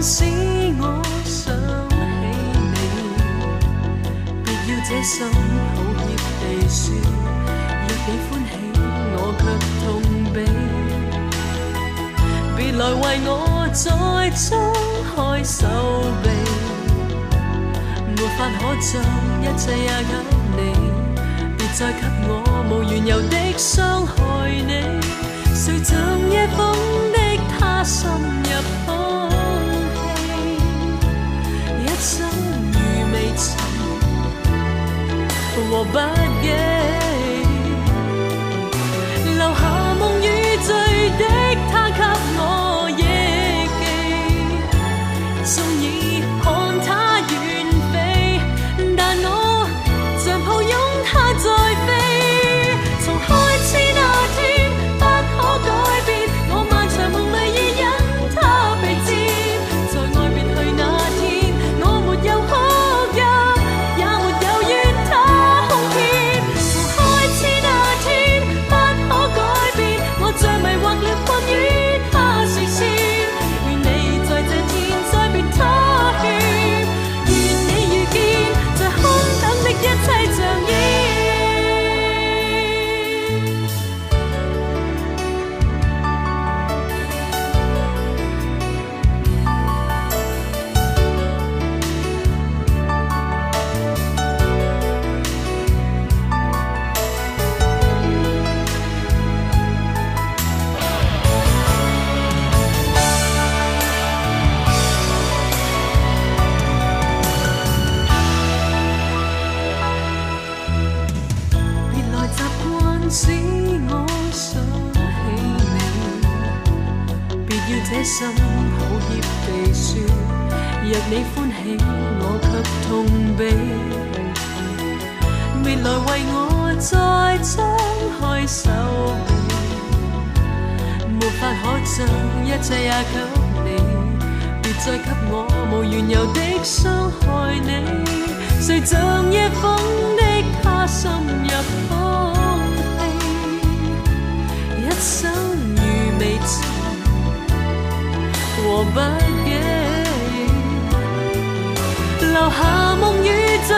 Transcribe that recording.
使我想起你，別要這心抱歉地說，若你歡喜，我卻痛悲。別來為我再張開手臂，沒法可將一切也給你，別再給我無緣由的傷害你。誰像夜風的他深入空氣，一生如未尋和不羈，留下夢與醉的他給我憶記。縱已看他遠飛，但我像抱擁他在飛。從開始那天不可改變，我漫長夢裡已因他被佔。在愛別去那天，我沒有哭泣，也沒有怨他哄騙。從開始那天不可改變，我像迷惑了困於他視線。願你在這天再別妥協，願你遇見在空等的一切像煙。別來習慣使我想起你，別要這心抱歉地說，若你歡喜，我卻痛悲。別來為我再張開手臂，沒法可將一切也給你，別再給我無緣由的傷害你。誰像夜風的他深入空氣，一生如未尋和不羈，留下夢與醉